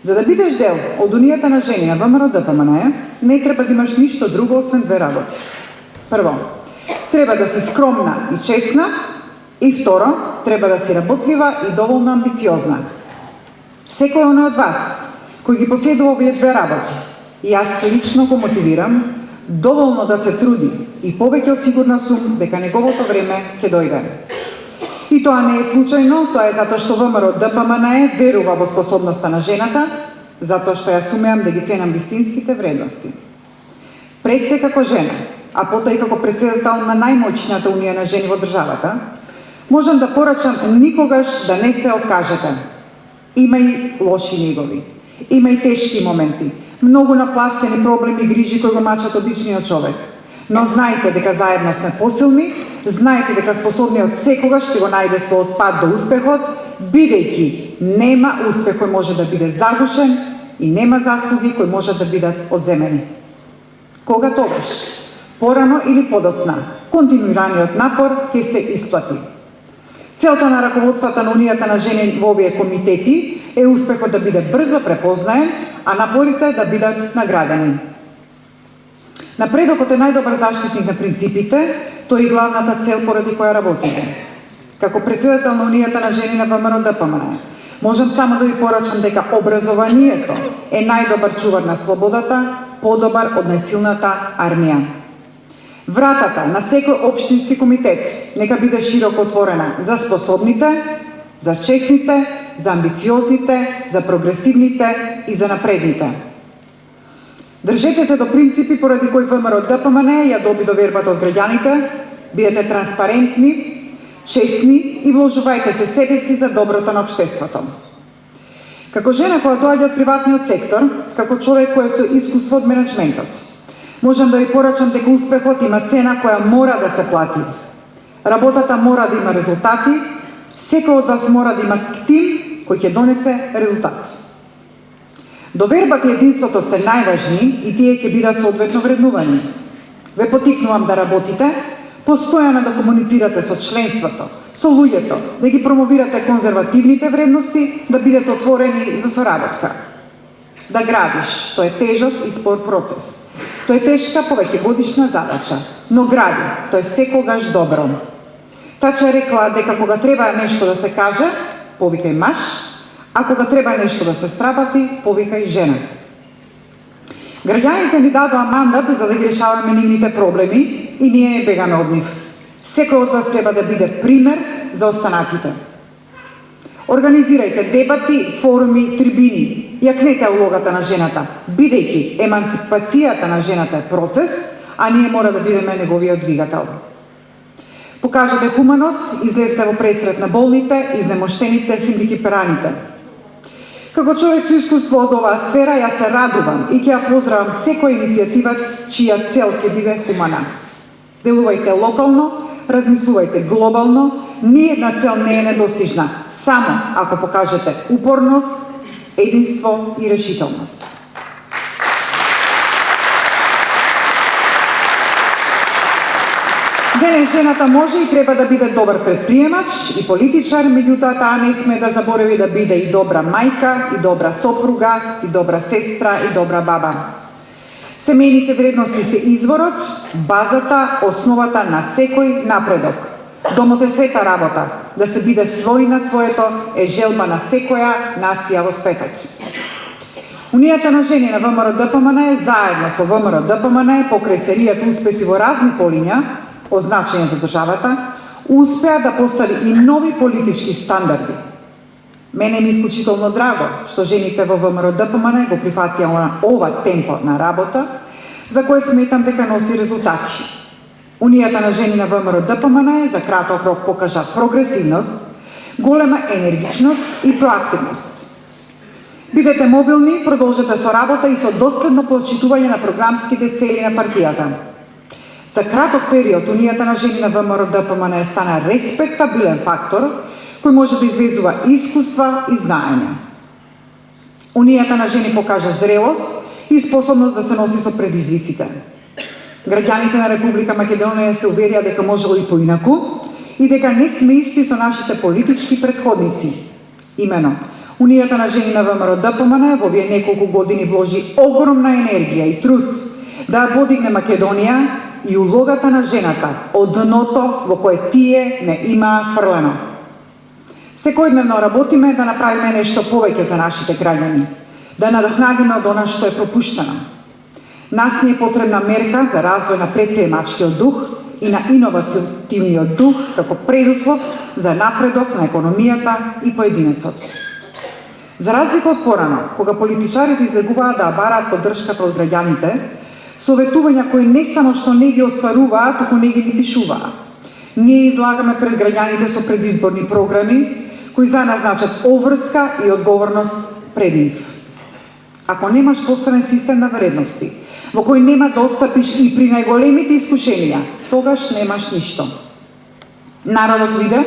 За да бидеш дел од Унијата на жени на ВМРО-ДПМНЕ, не треба да имаш ништо друго освен две работи. Прво, треба да си скромна и честна, и второ, треба да си работлива и доволно амбициозна. Секој оној од вас кој ги последува овие две работи, и јас лично го мотивирам, доволно да се труди и повеќе од сигурна сум дека неговото време ќе дојде. И тоа не е случајно, тоа е затоа што ВМРО-ДПМНЕ верува во способноста на жената, затоа што ја сумеам да ги ценам вистинските вредности. Пред се како жена, а потоа и како председател на најмоćната унија на жени во државата, можам да порачам никогаш да не се откажете. Има и лоши негови, има и тешки моменти, многу напластени проблеми и грижи кои го мачат обичниот човек. Но знаете дека заедно сме посилни, знаете дека способниот секогаш ќе го најде својот пат до успехот, бидејќи нема успех кој може да биде загушен и нема заслуги кои можат да бидат одземени. Кога тогаш? Порано или подоцна, континуираниот напор ќе се исплати. Целта на раководството на Унијата на жени во овие комитети е успехот да биде брзо препознаен, а напорите да бидат наградени. Напредокот е најдобар заштитник на принципите, тој е главната цел поради која работите. Како председател на Унијата на жени на ВМРО-ДПМНЕ, можам само да ви порачам дека образованието е најдобар чувар на слободата, подобар од најсилната армија. Вратата на секој општински комитет нека биде широко отворена за способните, за честните, за амбициозните, за прогресивните и за напредните. Држете се до принципи поради кои ВМРО-ДПМНЕ ја доби довербата од граѓаните, бидете транспарентни, честни и вложувајте се себе си за доброто на општеството. Како жена која доаѓа од приватниот сектор, како човек кој е со искуство од менеджментот, можам да ви порачам дека успехот има цена која мора да се плати. Работата мора да има резултати, секој од вас мора да има тим кој ќе донесе резултат. Довербата и единството се најважни и тие ќе бидат соодветно вреднувани. Ве потикнувам да работите, постојано да комуницирате со членството, со луѓето, да ги промовирате конзервативните вредности, да бидете отворени за соработка. Да градиш, тоа е тежок и спор процес. Тоа е тешка повеќегодишна задача, но гради, тоа е секогаш добро. Тача рекла дека кога треба нешто да се каже, повикај маж, а кога треба нешто да се сработи, повикај жена. Граѓаните ни дадоа мандат за да ги решаваме нивните проблеми и ние не бегаме од нив. Секој од вас треба да биде пример за останатите. Организирајте дебати, форуми, трибини. Јакнете улогата на жената, бидејќи еманципацијата на жената е процес, а ние мора да бидеме неговиот двигател. Покажете хуманост, излезте во пресрет на болните, изнемоштените, хиндикипераните. Како човек со искуство од оваа сфера, јас се радувам и ќе ја поздравам секоја иницијатива чија цел ќе биде хумана. Делувајте локално, размислувајте глобално, ниедна цел не е недостижна, само ако покажете упорност, единство и решителност. Денес жената може и треба да биде добар предприемач и политичар, меѓутоа таа не сме да заборави да биде и добра мајка, и добра сопруга, и добра сестра, и добра баба. Семејните вредности се изворот, базата, основата на секој напредок. Домот е света работа. Да се биде свој на своето е желба на секоја нација во светот. Унијата на жени на ВМРО-ДПМНЕ заедно со ВМРО-ДПМНЕ покрај серијата успеси во разни полиња од значење за државата, успеа да постави и нови политички стандарди. Мене ми исклучително драго што жените во ВМРО-ДПМНЕ го прифатија ова темпо на работа, за кое сметам дека носи резултати. Унијата на жени на ВМРО-ДПМНЕ за краток рок покажа прогресивност, голема енергичност и проактивност. Бидете мобилни, продолжете со работа и со доследно почитување на програмските цели на партијата. За краток период, Унијата на жени на ВМРО-ДПМНЕ стана респектабилен фактор кој може да извезува искуства и знаења. Унијата на жени покажа зрелост и способност да се носи со предизвиците. Граѓаните на Република Македонија се уверија дека можело и поинаку и дека не сме исти со нашите политички претходници. Имено, Унијата на жени на ВМРО ДПМН во овие неколку години вложи огромна енергија и труд да ја подигне Македонија и улогата на жената од дното во кое тие не имаа фрлено. Секојдневно работиме да направиме нешто повеќе за нашите граѓани, да надокнадиме од она што е пропуштено. Нас ни е потребна мерка за развој на претприемачкиот дух и на иновативниот дух како предуслов за напредок на економијата и поединецот. За разлика од порано, кога политичарите излегуваа да бараат поддршката од граѓаните, советувања кои не само што не ги остваруваа, туку не ги пишуваа. Ние излагаме пред граѓаните со предизборни програми кои за нас значат обврска и одговорност пред нив. Ако немаш поставен систем на вредности, во кој нема да отстапиш и при најголемите искушенија, тогаш немаш ништо. Народот виде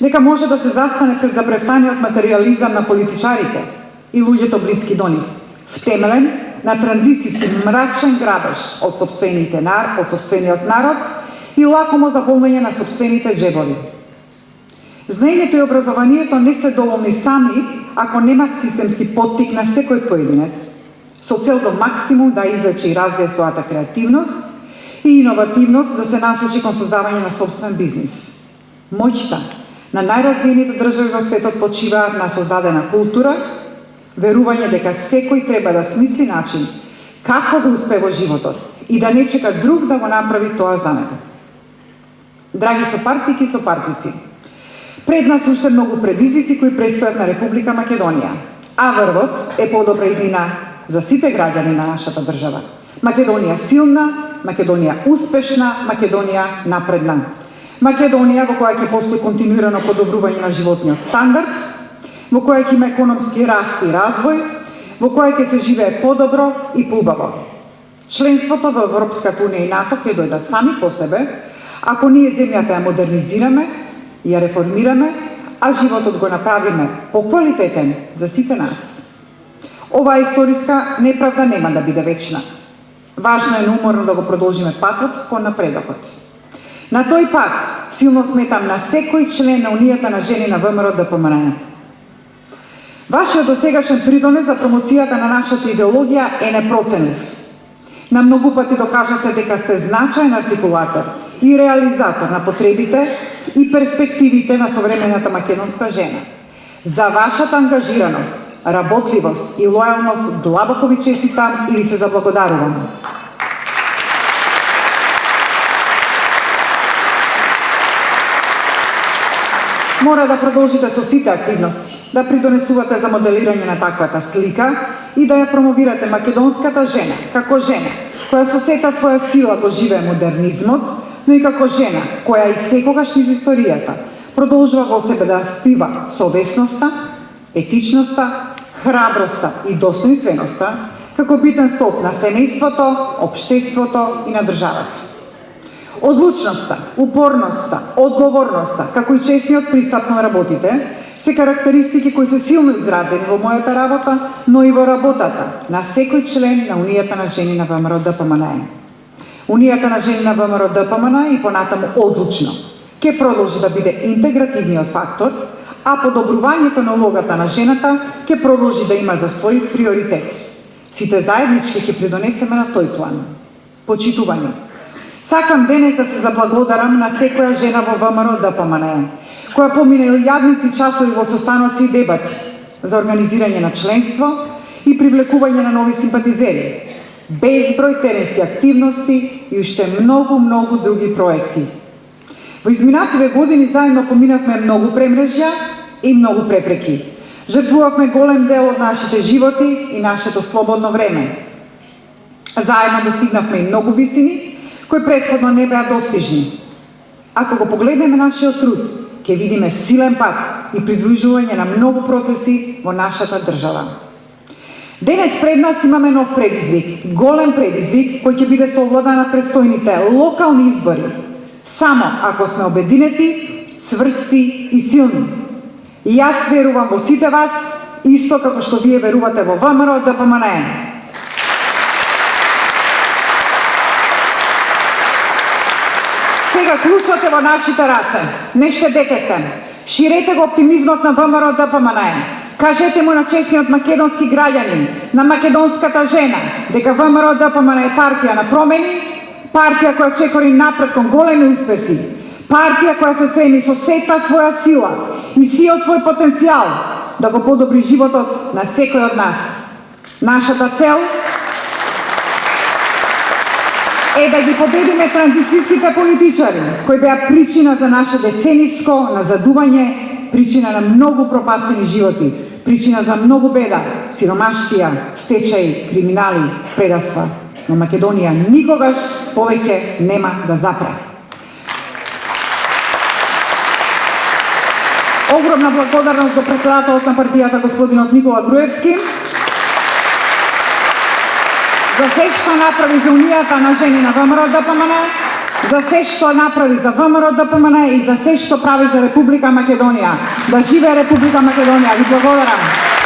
дека може да се застане пред запрефаниот материализам на политичарите и луѓето блиски до нив, втемелен на транзицијски мрачен грабеж од сопствениот народ и лакомо заполнење на сопствените џебови. Знаењето и образованието не се доволни сами ако нема системски поттик на секој поединец, со цел до максимум да извлече и развие својата креативност и иновативност, да се насочи кон создавање на собствен бизнис. Моќта на најразвиените држави во светот почива на создадена култура, верување дека секој треба да смисли начин како да успее во животот и да не чека друг да го направи тоа за него. Драги сопартики и сопартици, пред нас уште многу предизвици кои престојат на Република Македонија, а врвот е подобра иднина за сите граѓани на нашата држава. Македонија силна, Македонија успешна, Македонија напредна. Македонија во која ќе постои континуирано подобрување на животниот стандард, во која ќе има економски раст и развој, во која ќе се живее подобро и поубаво. Членството во Европската унија и НАТО ќе дојдат сами по себе, ако ние земјата ја модернизираме, ја реформираме, а животот го направиме поквалитетен за сите нас. Оваа историска неправда нема да биде вечна. Важно е неуморно да го продолжиме патот кон напредокот. На тој пат силно сметам на секој член на Унијата на жени на ВМРО ДПМН. Вашиот досегашен придонес за промоцијата на нашата идеологија е непроценлив. На многу пати докажате дека сте значаен артикулатор и реализатор на потребите и перспективите на современата македонска жена. За вашата ангажираност, работливост и лојалност длабоко ви честитам и ви се заблагодарувам. Мора да продолжите со сите активности, да придонесувате за моделирање на таквата слика и да ја промовирате македонската жена како жена која со сета своја сила го живее модернизмот, но и како жена која и секогаш низ историјата продолжува во себе да впива совесноста, етичноста, храброста и достоинственоста како битен столб на семејството, општеството и на државата. Одлучноста, упорноста, одговорноста, како и честниот пристап на работите, се карактеристики кои се силно изразени во мојата работа, но и во работата на секој член на Унијата на жени на ВМРО ДПМН. Унијата на жени на ВМРО ДПМН и понатаму одлучно ќе продолжи да биде интегративниот фактор, а подобрувањето на улогата на жената ќе продолжи да има за свој приоритет. Сите заеднички ќе придонесеме на тој план. Почитување. Сакам денес да се заблагодарам на секоја жена во ВМРО ДПМН, која помина илјадници часови во состаноци и дебати за организирање на членство и привлекување на нови симпатизери, безброј теренски активности и уште многу други проекти. Во изминативе години заедно поминавме многу премрежја и многу препреки. Жртвувавме голем дел од нашите животи и нашето слободно време. Заедно достигнавме и многу висини кои претходно не беа достижни. Ако го погледнеме нашиот труд, ќе видиме силен пат и придружување на многу процеси во нашата држава. Денес пред нас имаме нов предизвик, голем предизвик кој ќе биде совладан на престојните локални избори, само ако сме обединети, цврсти и силни. И јас верувам во сите вас, исто како што вие верувате во ВМРО ДПМН. Сега клучот е во нашите раце. Не штедете се. Ширете го оптимизмот на ВМРО ДПМН. Кажете му на честниот македонски граѓанин, на македонската жена, дека ВМРО ДПМН е партија на промени, партија која чекори напред кон големи успеси, партија која се стреми со сета своја сила и сиот свој потенцијал да го подобри животот на секој од нас. Нашата цел е да ги победиме транзицијските политичари, кои беа причина за наше децениско назадување, причина на многу пропастени животи, причина за многу беда, сиромаштија, стечај, криминали, предавства. Но Македонија никогаш повеќе нема да запре. Огромна благодарност до председателот на партијата господинот Никола Груевски за се што направи за унијата на жени на ВМРО ДПМН, за се што направи за ВМРО ДПМН и за се што прави за Република Македонија. Да живее Република Македонија. Ви благодарам.